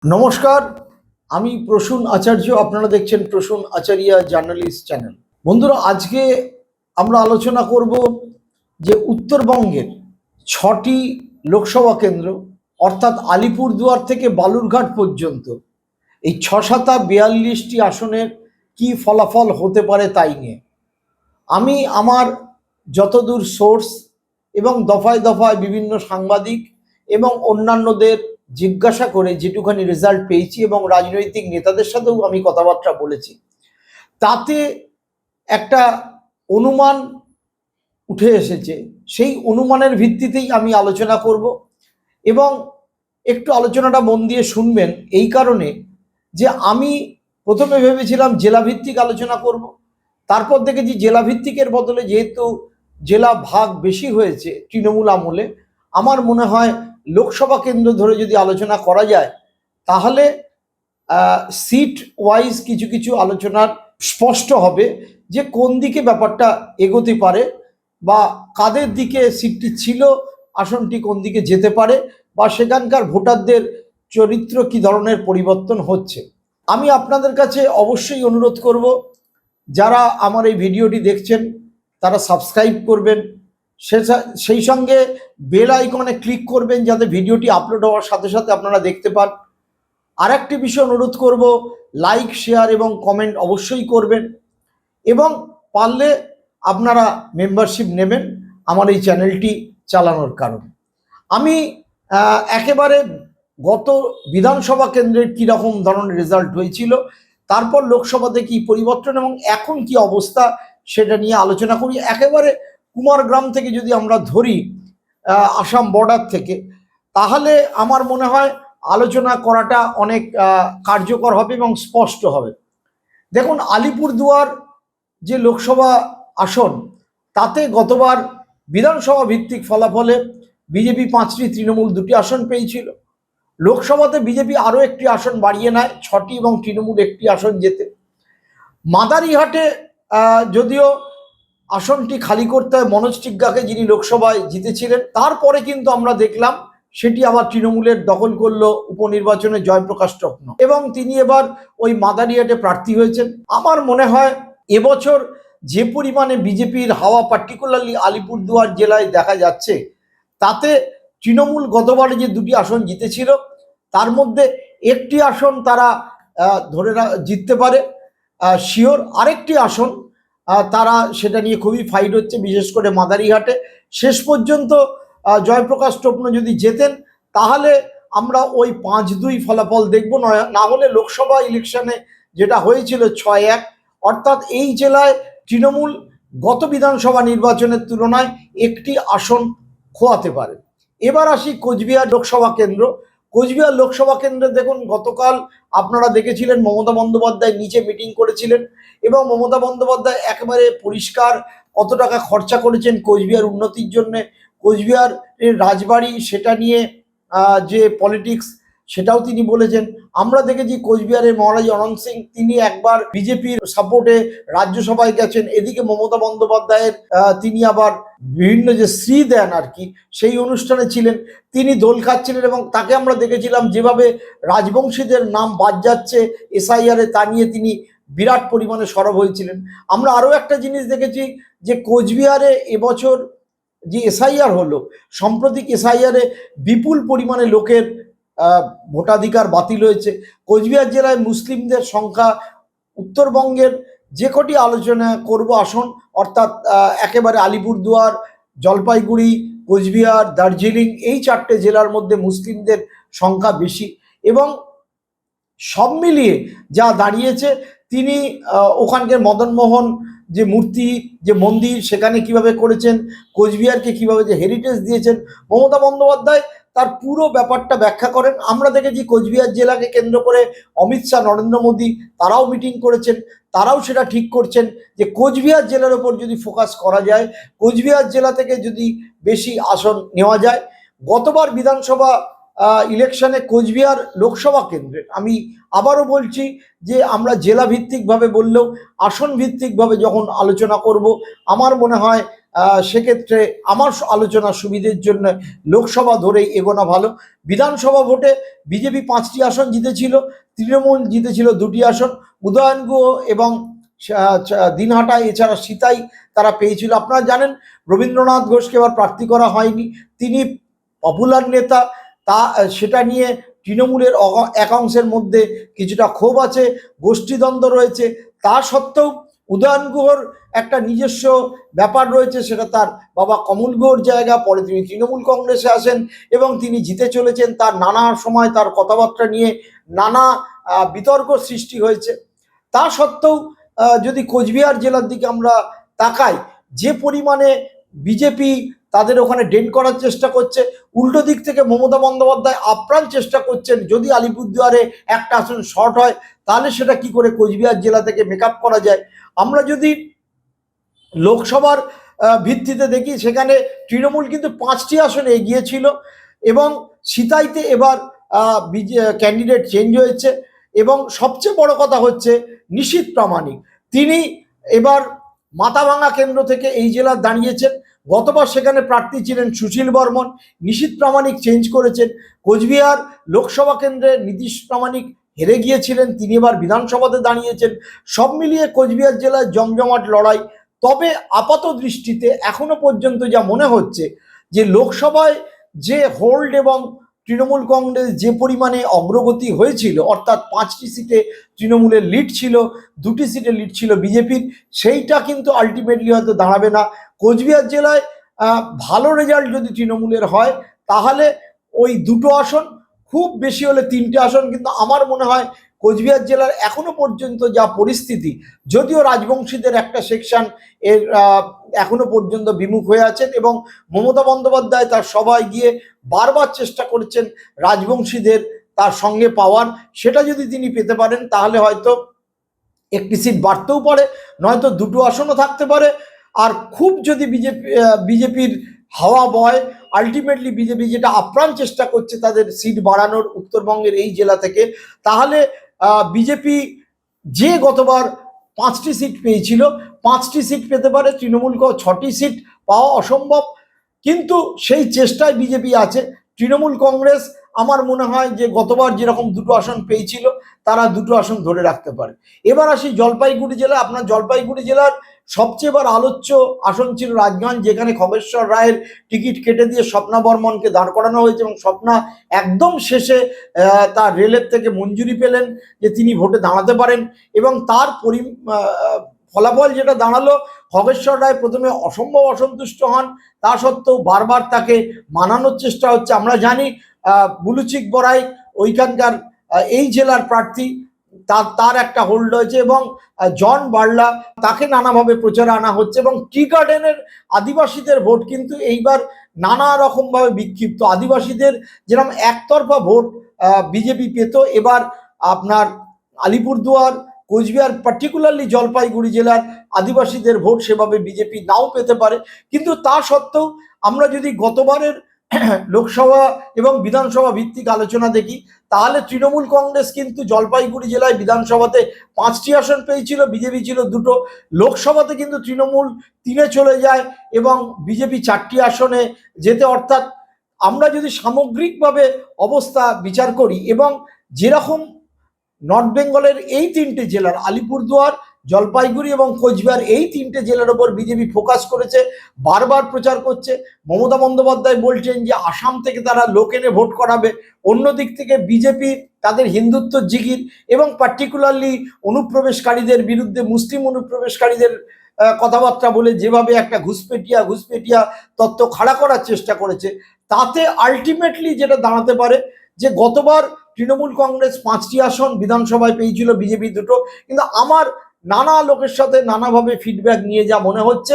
নমস্কার, আমি প্রসূন আচার্য। আপনারা দেখছেন প্রসূন আচারিয়া জার্নালিস্ট চ্যানেল। বন্ধুরা, আজকে আমরা আলোচনা করব যে উত্তরবঙ্গের ৬টি লোকসভা কেন্দ্র অর্থাৎ আলিপুরদুয়ার থেকে বালুরঘাট পর্যন্ত এই ৬-৭-৪২টি আসনের কি ফলাফল হতে পারে তাই নিয়ে আমি আমার যতদূর সোর্স এবং দফায় দফায় বিভিন্ন সাংবাদিক এবং অন্যান্যদের জিজ্ঞাসা করে যেটুখানি রেজাল্ট পেয়েছি এবং রাজনৈতিক নেতাদের সাথেও আমি কথাবার্তা বলেছি, তাতে একটা অনুমান উঠে এসেছে। সেই অনুমানের ভিত্তিতেই আমি আলোচনা করব এবং একটু আলোচনাটা মন দিয়ে শুনবেন এই কারণে যে আমি প্রথমে ভেবেছিলাম জেলাভিত্তিক আলোচনা করব, তারপর দেখেছি জেলাভিত্তিকের বদলে যেহেতু জেলা ভাগ বেশি হয়েছে তৃণমূল আমলে, আমার মনে হয় লোকসভা কেন্দ্র ধরে যদি আলোচনা করা যায় তাহলে সিট ওয়াইজ কিছু কিছু আলোচনার স্পষ্ট হবে যে কোন দিকে ব্যাপারটা এগোতে পারে বা কাদের দিকে সিটটি ছিল, আসনটি কোন দিকে যেতে পারে বা সেখানকার ভোটারদের চরিত্র কি ধরনের পরিবর্তন হচ্ছে। আমি আপনাদের কাছে অবশ্যই অনুরোধ করব, যারা আমার এই ভিডিওটি দেখছেন তারা সাবস্ক্রাইব করবেন, সেই সঙ্গে বেল আইকনে ক্লিক করবেন যাতে ভিডিওটি আপলোড হওয়ার সাথে সাথে আপনারা দেখতে পান। আর একটি বিষয় অনুরোধ করব, লাইক, শেয়ার এবং কমেন্ট অবশ্যই করবেন এবং পারলে আপনারা মেম্বারশিপ নেবেন আমার এই চ্যানেলটি চালানোর কারণে। আমি একেবারে গত বিধানসভা কেন্দ্রের কীরকম ধরনের রেজাল্ট হয়েছিল, তারপর লোকসভাতে কি পরিবর্তন এবং এখন কি অবস্থা সেটা নিয়ে আলোচনা করি। একেবারে কুমারগ্রাম থেকে যদি আমরা ধরি, আসাম বর্ডার থেকে, তাহলে আমার মনে হয় আলোচনা করাটা অনেক কার্যকর হবে এবং স্পষ্ট হবে। দেখুন, আলিপুরদুয়ার যে লোকসভা আসন, তাতে গতবার বিধানসভা ভিত্তিক ফলাফলে বিজেপি 5টি, তৃণমূল 2টি আসন পেয়েছিল। লোকসভাতে বিজেপি আরও একটি আসন বাড়িয়ে নেয় 6টি এবং তৃণমূল 1টি আসন জেতে। মাদারিহাটে যদিও আসনটি খালি করতে হয় মনোজ টিগ্গাকে, যিনি লোকসভায় জিতেছিলেন, তারপরে কিন্তু আমরা দেখলাম সেটি আবার তৃণমূলের দখল করলো উপনির্বাচনে জয়প্রকাশ টপ্ন এবং তিনি এবার ওই মাদারিহাটে প্রার্থী হয়েছেন। আমার মনে হয় এবছর যে পরিমাণে বিজেপির হাওয়া পার্টিকুলারলি আলিপুরদুয়ার জেলায় দেখা যাচ্ছে, তাতে তৃণমূল গতবারে যে 2টি আসন জিতেছিল তার মধ্যে একটি আসন তারা ধরে জিততে পারে শিওর, আরেকটি আসন তারা সেটা নিয়ে খুবই ফাইট হচ্ছে, বিশেষ করে মাদারিহাটে। শেষ পর্যন্ত জয়প্রকাশ টপ্ন যদি জেতেন তাহলে আমরা ওই 5-2 ফলাফল দেখব, না হলে লোকসভা ইলেকশনে যেটা হয়েছিল 6-1, অর্থাৎ এই জেলায় তৃণমূল গত বিধানসভা নির্বাচনের তুলনায় একটি আসন খোয়াতে পারে। এবার আসি কোচবিহার লোকসভা কেন্দ্র। কোচবিহার লোকসভা কেন্দ্রে দেখুন, গতকাল আপনারা দেখেছিলেন মমতা বন্দ্যোপাধ্যায় নিচে মিটিং করেছিলেন এবং মমতা বন্দ্যোপাধ্যায় একেবারে পরিষ্কার কত টাকা খরচা করেছেন কোচবিহার উন্নতির জন্য, কোচবিহারের রাজবাড়ি সেটা নিয়ে যে পলিটিক্স সেটাও তিনি বলেছেন। আমরা দেখেছি কোচবিহারের মহারাজ অনন্ত সিং, তিনি একবার বিজেপির সাপোর্টে রাজ্যসভায় গেছেন, এদিকে মমতা বন্দ্যোপাধ্যায়ের তিনি আবার বিভিন্ন যে শ্রী দেন আর কি, সেই অনুষ্ঠানে ছিলেন, তিনি দোল খাচ্ছিলেন এবং তাকে আমরা দেখেছিলাম যেভাবে রাজবংশীদের নাম বাদ যাচ্ছে এসআইআরে, তা নিয়ে তিনি বিরাট পরিমাণে সরব হয়েছিলেন। আমরা আরও একটা জিনিস দেখেছি যে কোচবিহারে এবছর যে এসআইআর হলো, সাম্প্রতিক এসআইআরে বিপুল পরিমাণে লোকের ভোটাধিকার বাতিল হয়েছে। কোচবিহার জেলায় মুসলিমদের সংখ্যা উত্তরবঙ্গের যে কটি আলোচনা করব আসন, অর্থাৎ একেবারে আলিপুরদুয়ার, জলপাইগুড়ি, কোচবিহার, দার্জিলিং, এই 4টে জেলার মধ্যে মুসলিমদের সংখ্যা বেশি এবং সব মিলিয়ে যা দাঁড়িয়েছে, তিনি ওখানকার মদনমোহন যে মূর্তি, যে মন্দির সেখানে কিভাবে করেছেন, কোচবিহারকে কিভাবে যে হেরিটেজ দিয়েছেন, মমতা বন্দ্যোপাধ্যায় তার পুরো ব্যাপারটা ব্যাখ্যা করেন। আমরা দেখেছি কোচবিহার জেলাকে কেন্দ্র করে অমিত শাহ, নরেন্দ্র মোদী তারাও মিটিং করেছেন, তারাও সেটা ঠিক করছেন যে কোচবিহার জেলার ওপর যদি ফোকাস করা যায়, কোচবিহার জেলা থেকে যদি বেশি আসন নেওয়া যায়। গতবার বিধানসভা ইলেকশনে কোচবিহার লোকসভা কেন্দ্রে, আমি আবারও বলছি যে আমরা জেলা ভিত্তিকভাবে বললেও আসন ভিত্তিকভাবে যখন আলোচনা করব, আমার মনে হয় সেক্ষেত্রে আমার আলোচনার সুবিধের জন্য লোকসভা ধরেই এগোনো ভালো। বিধানসভা ভোটে বিজেপি 5টি আসন জিতেছিল, তৃণমূল জিতেছিল 2টি আসন, উদয়নগুহ এবং দিনহাটা এছাড়া সিতাই তারা পেয়েছিল। আপনারা জানেন রবীন্দ্রনাথ ঘোষকে এবার প্রার্থী করা হয়নি, তিনি পপুলার নেতা, তা সেটা নিয়ে তৃণমূলের এক অংশের মধ্যে কিছুটা ক্ষোভ আছে, গোষ্ঠীদ্বন্দ্ব রয়েছে। তা সত্ত্বেও উদয়ন গুহর একটা নিজস্ব ব্যাপার রয়েছে, সেটা তার বাবা কমল গুহর জায়গা, পরে তিনি তৃণমূল কংগ্রেসে আসেন এবং তিনি জিতে চলেছেন। তার নানা সময় তার কথাবার্তা নিয়ে নানা বিতর্ক সৃষ্টি হয়েছে। তা সত্ত্বেও যদি কোচবিহার জেলার দিকে আমরা তাকাই, যে পরিমাণে বিজেপি তাদের ওখানে ডেন করার চেষ্টা করছে, উল্টো দিক থেকে মমতা বন্দ্যোপাধ্যায় আপ্রাণ চেষ্টা করছেন যদি আলিপুরদুয়ারে একটা আসন শর্ট হয় তাহলে সেটা কি করে কোচবিহার জেলা থেকে মেকআপ করা যায়। আমরা যদি লোকসভার ভিত্তিতে দেখি, সেখানে তৃণমূল কিন্তু 5টি আসনে এগিয়েছিল এবং সিতাইতে এবার ক্যান্ডিডেট চেঞ্জ হয়েছে। এবং সবচেয়ে বড় কথা হচ্ছে নিশীথ প্রামাণিক, তিনি এবার মাথাভাঙা কেন্দ্র থেকে এই জেলার দাঁড়িয়েছেন। গতবার সেখানে প্রার্থী ছিলেন সুশীল বর্মন, নিশীথ প্রামাণিক চেঞ্জ করেছেন। কোচবিহার লোকসভা কেন্দ্রে নীতিশ প্রামাণিক হেরে গিয়েছিলেন, তিনি এবার বিধানসভাতে দাঁড়িয়েছেন। সব মিলিয়ে কোচবিহার জেলায় জমজমাট লড়াই। তবে আপাত দৃষ্টিতে এখনো পর্যন্ত যা মনে হচ্ছে যে লোকসভায় যে হোল্ড এবং তৃণমূল কংগ্রেস যে পরিমাণে অগ্রগতি হয়েছিল, অর্থাৎ 5টি সিটে তৃণমূলের লিড ছিল, 2টি সিটে লিড ছিল বিজেপির, সেইটা কিন্তু আলটিমেটলি হয়তো দাঁড়াবে না। কোচবিহার জেলায় ভালো রেজাল্ট যদি তৃণমূলের হয় তাহলে ওই 2টো আসন, খুব বেশি হলে 3টে আসন। কিন্তু আমার মনে হয় কোচবিহার জেলার এখনো পর্যন্ত যা পরিস্থিতি, যদিও রাজবংশীদের একটা সেকশন এর এখনো পর্যন্ত বিমুখ হয়ে আছেন এবং মমতা বন্দ্যোপাধ্যায় তার সভায় গিয়ে বারবার চেষ্টা করছেন রাজবংশীদের তার সঙ্গে পাওয়ার। সেটা যদি তিনি পেতে পারেন তাহলে হয়তো একটি সিট বাড়তেও পারে, নয়তো 2টো আসনও থাকতে পারে। আর খুব যদি বিজেপির হাওয়া বয়, আলটিমেটলি বিজেপি যেটা আপ্রাণ চেষ্টা করছে তাদের সিট বাড়ানোর উত্তরবঙ্গের এই জেলা থেকে, তাহলে বিজেপি যে গতবার 5টি সিট পেয়েছিল 5টি সিট পেতে পারে, তৃণমূলকেও 6টি সিট পাওয়া অসম্ভব, কিন্তু সেই চেষ্টায় বিজেপি আছে। তৃণমূল কংগ্রেস আমার মনে হয় যে গতবার যেরকম 2টো আসন পেয়েছিল তারা 2টো আসন ধরে রাখতে পারে। এবার আসি জলপাইগুড়ি জেলা। আপনার জলপাইগুড়ি জেলার সবচেয়ে এবার আলোচ্য আসন ছিল রাজগঞ্জ, যেখানে খগেশ্বর রায়ের টিকিট কেটে দিয়ে স্বপ্না বর্মনকে দাঁড় করানো হয়েছে এবং স্বপ্না একদম শেষে তার রেলের থেকে মঞ্জুরি পেলেন যে তিনি ভোটে দাঁড়াতে পারেন এবং তার ফলাফল যেটা দাঁড়ালো, খগেশ্বর রায় প্রথমে অসম্ভব অসন্তুষ্ট হন, তা সত্ত্বেও বারবার তাকে মানানোর চেষ্টা হচ্ছে। আমরা জানি বুলুচিক বড়াই ওইখানকার এই জেলার প্রার্থী, তার একটা হোল্ড রয়েছে এবং জন বার্লা তাকে নানাভাবে প্রচারে আনা হচ্ছে এবং টি গার্ডেনের আদিবাসীদের ভোট কিন্তু এইবার নানা রকমভাবে বিক্ষিপ্ত। আদিবাসীদের যেরকম একতরফা ভোট বিজেপি পেত, এবার আপনার আলিপুরদুয়ার, কোচবিহার, পার্টিকুলারলি জলপাইগুড়ি জেলার আদিবাসীদের ভোট সেভাবে বিজেপি নাও পেতে পারে। কিন্তু তা সত্ত্বেও আমরা যদি গতবারের লোকসভা এবং বিধানসভা ভিত্তিক আলোচনা দেখি, তাহলে তৃণমূল কংগ্রেস কিন্তু জলপাইগুড়ি জেলায় বিধানসভাতে 5টি আসন পেয়েছিল, বিজেপি ছিল 2টো। লোকসভাতে কিন্তু তৃণমূল 3-এ চলে যায় এবং বিজেপি 4টি আসনে যেতে, অর্থাৎ আমরা যদি সামগ্রিকভাবে অবস্থা বিচার করি এবং যেরকম নর্থ বেঙ্গলের এই 3টে জেলার আলিপুরদুয়ার, জলপাইগুড়ি এবং কোচবিহার, এই 3টে জেলার ওপর বিজেপি ফোকাস করেছে, বারবার প্রচার করছে। মমতা বন্দ্যোপাধ্যায় বলছেন যে আসাম থেকে তারা লোক এনে ভোট করাবে। অন্যদিক থেকে বিজেপি তাদের হিন্দুত্ব জিগির এবং পার্টিকুলারলি অনুপ্রবেশকারীদের বিরুদ্ধে, মুসলিম অনুপ্রবেশকারীদের কথাবার্তা বলে যেভাবে একটা ঘুষপেটিয়া তত্ত্ব খাড়া করার চেষ্টা করেছে, তাতে আলটিমেটলি যেটা দাঁড়াতে পারে যে গতবার তৃণমূল কংগ্রেস 5টি আসন বিধানসভায় পেয়েছিল, বিজেপি 2টো। কিন্তু আমার নানা লোকের সাথে নানাভাবে ফিডব্যাক নিয়ে যা মনে হচ্ছে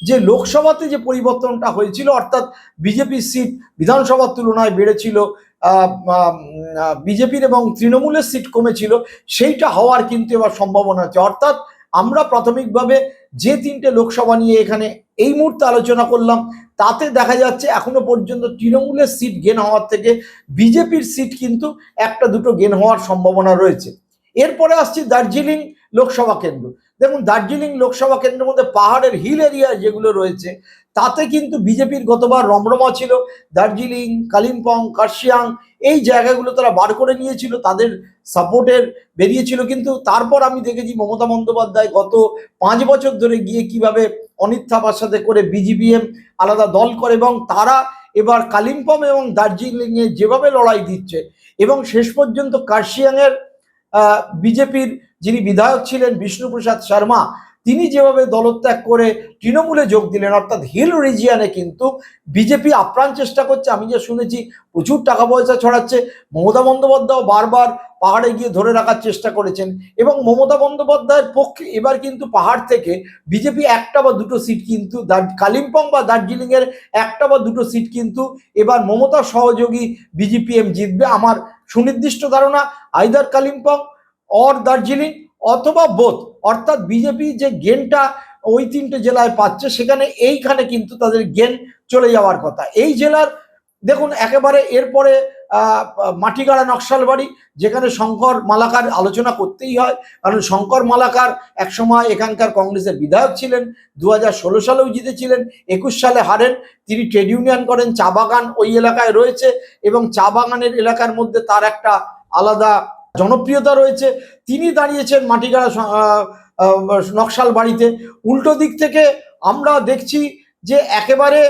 যে লোকসভাতে যে পরিবর্তনটা হয়েছিল, অর্থাৎ বিজেপির সিট বিধানসভার তুলনায় বেড়েছিল, বিজেপির এবং তৃণমূলের সিট কমেছিল, সেইটা হওয়ার কিন্তু এবার সম্ভাবনা আছে। অর্থাৎ আমরা প্রাথমিকভাবে যে 3টে লোকসভা নিয়ে এখানে এই মুহূর্তে আলোচনা করলাম, তাতে দেখা যাচ্ছে এখনো পর্যন্ত তৃণমূলের সিট গেন হওয়ার থেকে বিজেপির সিট কিন্তু 1-2টো গেন হওয়ার সম্ভাবনা রয়েছে। এরপরে আসছি দার্জিলিং লোকসভা কেন্দ্র। দেখুন দার্জিলিং লোকসভা কেন্দ্রের মধ্যে পাহাড়ের হিল এরিয়া যেগুলো রয়েছে তাতে কিন্তু বিজেপির গতবার রমরমা ছিল। দার্জিলিং, কালিম্পং, কার্শিয়াং এই জায়গাগুলো তারা বার করে নিয়েছিল, তাদের সাপোর্টের বেরিয়েছিল। কিন্তু তারপর আমি দেখেছি মমতা বন্দ্যোপাধ্যায় গত 5 বছর ধরে গিয়ে কিভাবে অনিত থাপার সাথে করে বিজিবিএম আলাদা দল করে, এবং তারা এবার কালিম্পং এবং দার্জিলিংয়ে যেভাবে লড়াই দিচ্ছে, এবং শেষ পর্যন্ত কার্শিয়াংয়ের বিজেপির যিনি বিধায়ক ছিলেন বিষ্ণুপ্রসাদ শর্মা, তিনি যেভাবে দলত্যাগ করে তৃণমূলে যোগ দিলেন, অর্থাৎ হিল রিজিয়ানে কিন্তু বিজেপি আপ্রাণ চেষ্টা করছে। আমি যে শুনেছি প্রচুর টাকা পয়সা ছড়াচ্ছে। মমতা বন্দ্যোপাধ্যায় বারবার পাহাড়ে গিয়ে ধরে রাখার চেষ্টা করেছেন, এবং মমতা বন্দ্যোপাধ্যায়ের পক্ষে এবার কিন্তু পাহাড় থেকে বিজেপি একটা বা দুটো সিট কিন্তু কালিম্পং বা দার্জিলিংয়ের একটা বা দুটো সিট কিন্তু এবার মমতার সহযোগী বিজেপিএম জিতবে। আমার সুনির্দিষ্ট ধারণা আইদার কালিম্পং অর দার্জিলিং অথবা বোথ, অর্থাৎ বিজেপি যে গেনটা ওই 3টে জেলায় পাচ্ছে সেখানে এইখানে কিন্তু তাদের গেন চলে যাওয়ার কথা। এই জেলার দেখুন একেবারে এরপরে মাটিগাড়া নকশালবাড়ি, যেখানে শঙ্কর মালাকার আলোচনা করতেই হয়, কারণ শঙ্কর মালাকার একসময় এখানকার কংগ্রেসের বিধায়ক ছিলেন, 2016 সালেও জিতেছিলেন, 21 সালে হারেন। তিনি ট্রেড ইউনিয়ন করেন, চা বাগান ওই এলাকায় রয়েছে, এবং চা বাগানের এলাকার মধ্যে তার একটা আলাদা জনপ্রিয়তা রয়েছে। তিনি দাঁড়িয়েছেন মাটিগাড়া নকশালবাড়িতে। উল্টো দিক থেকে আমরা দেখছি যে একেবারে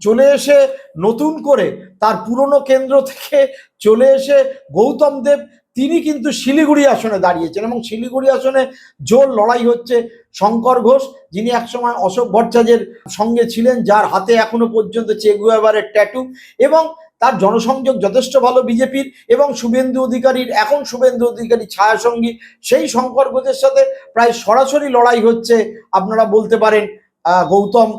চলে এসে নতুন করে তার পুরনো কেন্দ্র থেকে চলে এসে গৌতম দেব, তিনি কিন্তু শিলিগুড়ি আসনে দাঁড়িয়েছেন, এবং শিলিগুড়ি আসনে জোর লড়াই হচ্ছে। শঙ্কর ঘোষ, যিনি একসময় অশোক ভট্টাচার্যের সঙ্গে ছিলেন, যার হাতে এখনো পর্যন্ত চে গুয়েভারের ট্যাটু, এবং তার জনসংযোগ যথেষ্ট ভালো বিজেপির, এবং শুভেন্দু অধিকারী ছায়াসঙ্গী, সেই শঙ্কর ঘোষের সাথে প্রায় সরাসরি লড়াই হচ্ছে আপনারা বলতে পারেন গৌতম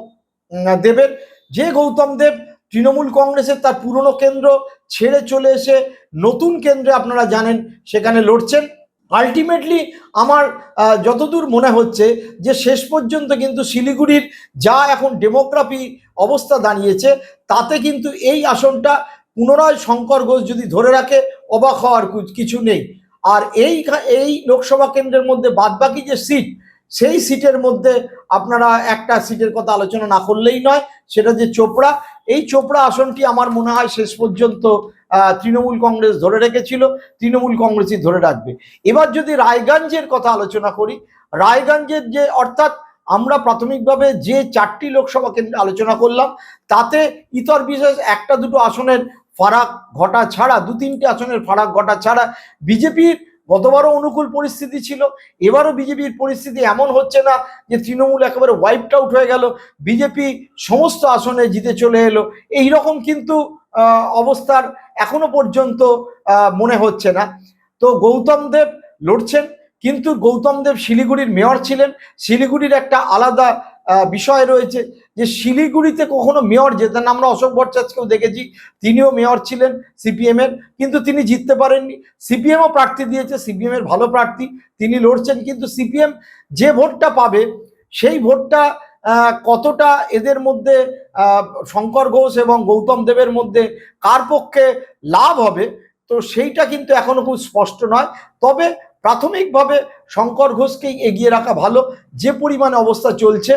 দেবের। যে গৌতম দেব তৃণমূল কংগ্রেসের তার পুরনো কেন্দ্র ছেড়ে চলে এসে নতুন কেন্দ্রে আপনারা জানেন সেখানে লড়ছেন। আলটিমেটলি আমার যতদূর মনে হচ্ছে যে শেষ পর্যন্ত কিন্তু শিলিগুড়ির যা এখন ডেমোগ্রাফি অবস্থা দাঁড়িয়েছে, তাতে কিন্তু এই আসনটা পুনরায় শঙ্কর ঘোষ যদি ধরে রাখে অবাক হওয়ার কিছু নেই। আর এই লোকসভা কেন্দ্রের মধ্যে বাদবাকি যে সিট, সেই সিটের মধ্যে আপনারা একটা সিটের কথা আলোচনা না করলেই নয়, সেটা যে চোপড়া। এই চোপড়া আসনটি আমার মনে হয় শেষ পর্যন্ত তৃণমূল কংগ্রেস ধরে রেখেছিল, তৃণমূল কংগ্রেসই ধরে রাখবে। এবার যদি রায়গঞ্জের কথা আলোচনা করি, রায়গঞ্জের যে অর্থাৎ আমরা প্রাথমিকভাবে যে 4টি লোকসভা কেন্দ্রে আলোচনা করলাম, তাতে ইতর বিশেষ একটা দুটো আসনের ফারাক ঘটা ছাড়া, 2-3টে আসনের ফারাক ঘটা ছাড়া বিজেপির গতবারও অনুকূল পরিস্থিতি ছিল, এবারও বিজেপির পরিস্থিতি এমন হচ্ছে না যে তৃণমূল একেবারে ওয়াইপড আউট হয়ে গেল, বিজেপি সমস্ত আসনে জিতে চলে এলো, এই রকম কিন্তু অবস্থার এখনো পর্যন্ত মনে হচ্ছে না। তো গৌতম দেব লড়ছেন, কিন্তু গৌতম দেব শিলিগুড়ির মেয়র ছিলেন। শিলিগুড়ির একটা আলাদা বিষয় রয়েছে যে শিলিগুড়িতে কখনো মেয়র জেতেন। আমরা অশোক ভট্টাচার্যকেও দেখেছি, তিনিও মেয়র ছিলেন সিপিএম এর, কিন্তু তিনি জিততে পারেননি। সিপিএমও প্রার্থী দিয়েছে, সিপিএম এর ভালো প্রার্থী, তিনি লড়ছেন, কিন্তু সিপিএম যে ভোটটা পাবে সেই ভোটটা কতটা এদের মধ্যে শঙ্কর ঘোষ এবং গৌতম দেবের মধ্যে কার পক্ষে লাভ হবে, তো সেইটা কিন্তু এখনো খুব স্পষ্ট নয়। তবে প্রাথমিকভাবে শঙ্কর ঘোষকেই এগিয়ে রাখা ভালো, যে পরিমাণে অবস্থা চলছে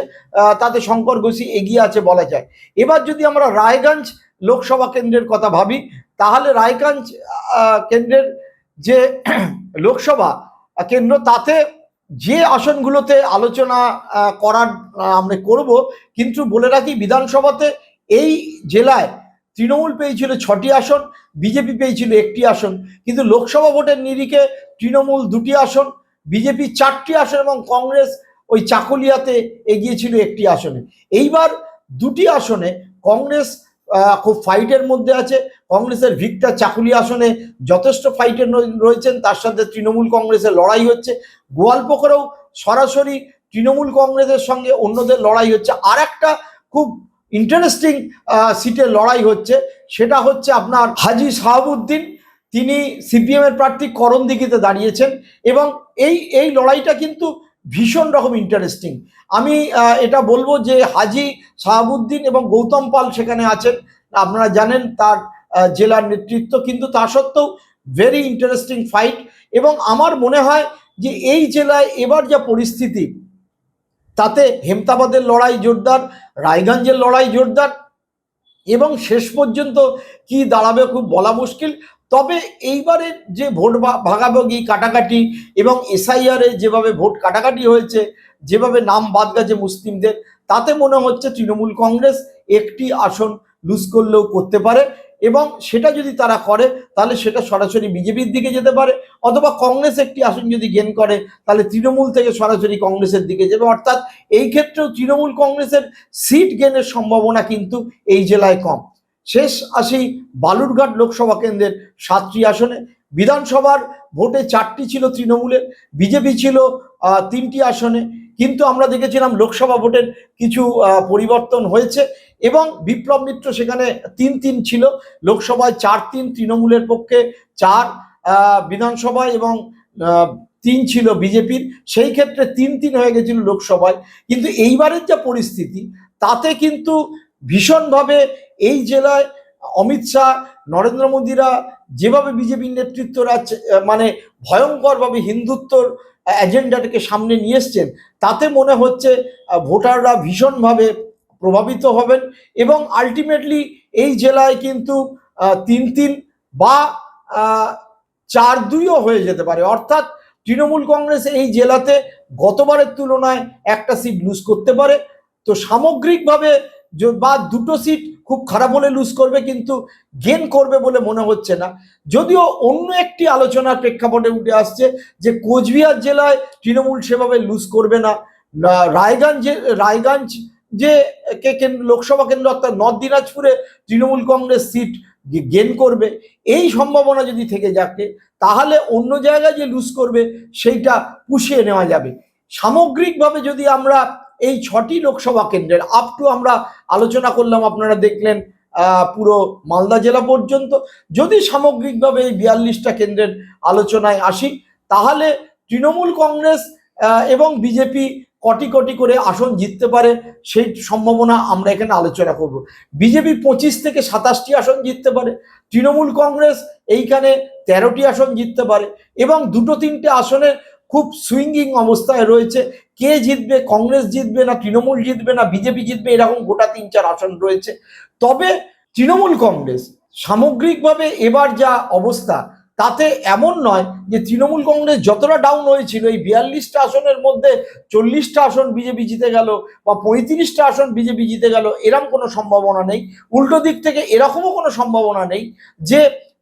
তাতে শঙ্কর ঘোষই এগিয়ে আছে বলা যায়। এবার যদি আমরা রায়গঞ্জ লোকসভা কেন্দ্রের কথা ভাবি, তাহলে রায়গঞ্জ কেন্দ্রের যে লোকসভা কেন্দ্র, তাতে যে আসনগুলোতে আলোচনা করার আমরা করব, কিন্তু বলে রাখি বিধানসভাতে এই জেলায় তৃণমূল পেয়েছিল 6টি আসন, বিজেপি পেয়েছিল 1টি আসন, কিন্তু লোকসভা ভোটের নিরিখে তৃণমূল 2টি আসন, বিজেপি 4টি আসন, এবং কংগ্রেস ওই চাকুলিয়াতে এগিয়েছিল 1টি আসনে। এইবার 2টি আসনে কংগ্রেস খুব ফাইটের মধ্যে আছে। কংগ্রেসের ভিক্টর চাকুলিয়া আসনে যথেষ্ট ফাইটের রয়েছেন, তার সাথে তৃণমূল কংগ্রেসের লড়াই হচ্ছে। গোয়ালপুকুরেও সরাসরি তৃণমূল কংগ্রেসের সঙ্গে অন্যদের লড়াই হচ্ছে। আর একটা খুব ইন্টারেস্টিং সিটের লড়াই হচ্ছে, সেটা হচ্ছে আপনার হাজী শাহাবুদ্দিন, তিনি সিপিএম এর প্রার্থী করণদিঘিতে দাঁড়িয়েছেন, এবং এই লড়াইটা কিন্তু ভীষণ রকম ইন্টারেস্টিং। আমি এটা বলবো যে হাজী শাহাবুদ্দিন এবং গৌতম পাল সেখানে আছেন, আপনারা জানেন তার জেলার নেতৃত্ব, কিন্তু তা সত্ত্বেও ভেরি ইন্টারেস্টিং ফাইট। এবং আমার মনে হয় যে এই জেলায় এবার যা পরিস্থিতি, তাতে হেমতাবাদের লড়াই জোরদার, রায়গঞ্জের লড়াই জোরদার, এবং শেষ পর্যন্ত কি দাঁড়াবে খুব বলা মুশকিল। তবে এইবারের যে ভোট ভাগাভাগি কাটাকাটি এবং এসআইআরে যেভাবে ভোট কাটাকাটি হয়েছে, যেভাবে নাম বাদ গেছে মুসলিমদের, তাতে মনে হচ্ছে তৃণমূল কংগ্রেস একটি আসন লুজ করলেও করতে পারে, এবং সেটা যদি তারা করে তাহলে সেটা সরাসরি বিজেপির দিকে যেতে পারে, অথবা কংগ্রেস একটি আসন যদি গেন করে তাহলে তৃণমূল থেকে সরাসরি কংগ্রেসের দিকে যাবে। অর্থাৎ এই ক্ষেত্রেও তৃণমূল কংগ্রেসের সিট গেনের সম্ভাবনা কিন্তু এই জেলায় কম। শেষ আসি বালুরঘাট লোকসভা কেন্দ্রের 7টি আসনে। বিধানসভার ভোটে 4টি ছিল তৃণমূলের, বিজেপি ছিল 3টি আসনে, কিন্তু আমরা দেখেছিলাম লোকসভা ভোটের কিছু পরিবর্তন হয়েছে এবং বিপ্লব মিত্র সেখানে 3-3 ছিল। লোকসভায় 4-3 তৃণমূলের পক্ষে, 4 বিধানসভায়, এবং 3 ছিল বিজেপির। সেই ক্ষেত্রে 3-3 হয়ে গেছিল লোকসভায়। কিন্তু এইবারের যা পরিস্থিতি, তাতে কিন্তু ভীষণভাবে এই জেলায় অমিত শাহ, নরেন্দ্র মোদীরা যেভাবে বিজেপির নেতৃত্বরা মানে ভয়ঙ্করভাবে হিন্দুত্বর এজেন্ডাটাকে সামনে নিয়ে এসছেন, তাতে মনে হচ্ছে ভোটাররা ভীষণভাবে প্রভাবিত হবেন এবং আলটিমেটলি এই জেলায় কিন্তু 3-3 বা 4-2ও হয়ে যেতে পারে। অর্থাৎ তৃণমূল কংগ্রেস এই জেলাতে গতবারের তুলনায় একটা সিট লুজ করতে পারে। তো সামগ্রিকভাবে বা 2টো সিট খুব খারাপ হলে লুজ করবে, কিন্তু গেন করবে বলে মনে হচ্ছে না। যদিও অন্য একটি আলোচনার প্রেক্ষাপটে উঠে আসছে যে কোচবিহার জেলায় তৃণমূল সেভাবে লুজ করবে না, রায়গঞ্জ যে লোকসভা কেন্দ্র অর্থাৎ নর্থ দিনাজপুরে তৃণমূল কংগ্রেস সিট গেন করবে। এই সম্ভাবনা যদি থেকে যাকে, তাহলে অন্য জায়গায় যে লুজ করবে সেইটা পুষিয়ে নেওয়া যাবে। সামগ্রিকভাবে যদি আমরা এই 6টি লোকসভা কেন্দ্রের আপ টু আমরা আলোচনা করলাম, আপনারা দেখলেন পুরো মালদা জেলা পর্যন্ত, যদি সামগ্রিকভাবে এই 42টা কেন্দ্রের আলোচনায় আসি, তাহলে তৃণমূল কংগ্রেস এবং বিজেপি কোটি কোটি করে আসন জিততে পারে, সেই সম্ভাবনা আমরা এখানে আলোচনা করব। বিজেপি 25 থেকে 27টি আসন জিততে পারে, তৃণমূল কংগ্রেস এইখানে 13টি আসন জিততে পারে, এবং 2-3টে আসনের খুব সুইঙ্গিং অবস্থায় রয়েছে। কে জিতবে, কংগ্রেস জিতবে না তৃণমূল জিতবে না বিজেপি জিতবে, এরকম গোটা 3-4 আসন রয়েছে। তবে তৃণমূল কংগ্রেস সামগ্রিকভাবে এবার যা অবস্থা, তাতে এমন নয় যে তৃণমূল কংগ্রেস যতটা ডাউন হয়েছিল, এই 42টা আসনের মধ্যে 40টা আসন বিজেপি জিতে গেল বা 35টা আসন বিজেপি জিতে গেল, এরকম কোনো সম্ভাবনা নেই। উল্টো দিক থেকে এরকমও কোনো সম্ভাবনা নেই যে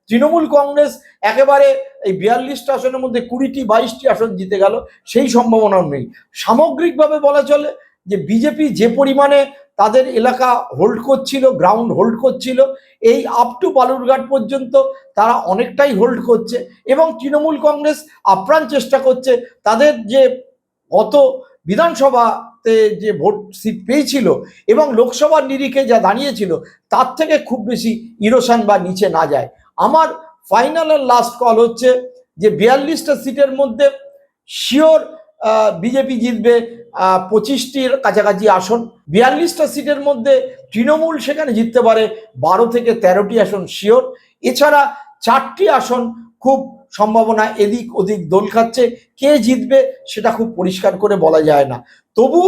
তৃণমূল কংগ্রেস একেবারে এই 42টা আসনের মধ্যে 20-22টি আসন জিতে গেল, সেই সম্ভাবনাও নেই। সামগ্রিকভাবে বলা চলে যে বিজেপি যে পরিমাণে তাদের এলাকা হোল্ড করছিল, গ্রাউন্ড হোল্ড করছিল, এই আপ টু বালুরঘাট পর্যন্ত তারা অনেকটাই হোল্ড করছে, এবং তৃণমূল কংগ্রেস আপ্রাণ চেষ্টা করছে তাদের যে গত বিধানসভাতে যে ভোট সিট পেয়েছিল এবং লোকসভার নিরিখে যা দাঁড়িয়েছিল, তার থেকে খুব বেশি ইরোশন বা নিচে না যায়। আমার ফাইনাল আর লাস্ট কল হচ্ছে যে 42টা সিটের মধ্যে শিওর বিজেপি জিতবে 25টির কাছাকাছি আসন। 42টা সিটের মধ্যে তৃণমূল সেখানে জিততে পারে 12 থেকে 13টি আসন শিওর। এছাড়া 4টি আসন খুব সম্ভাবনা এদিক ওদিক দোল খাচ্ছে, কে জিতবে সেটা খুব পরিষ্কার করে বলা যায় না। তবু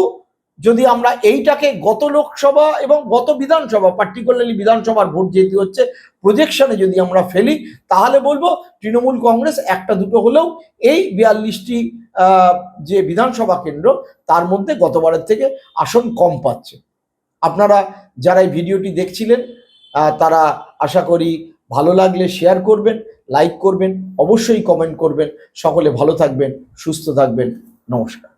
যদি আমরা এইটাকে গত লোকসভা এবং গত বিধানসভা, পার্টিকুলারলি বিধানসভার ভোট যেহেতু হচ্ছে, প্রজেকশনে যদি আমরা ফেলি, তাহলে বলবো তৃণমূল কংগ্রেস 1-2 হলেও এই 42টি যে বিধানসভা কেন্দ্র, তার মধ্যে গতবারের থেকে আসন কম পাচ্ছে। আপনারা যারা এই ভিডিওটি দেখছিলেন, তারা আশা করি ভালো লাগলে শেয়ার করবেন, লাইক করবেন, অবশ্যই কমেন্ট করবেন। সকলে ভালো থাকবেন, সুস্থ থাকবেন। নমস্কার।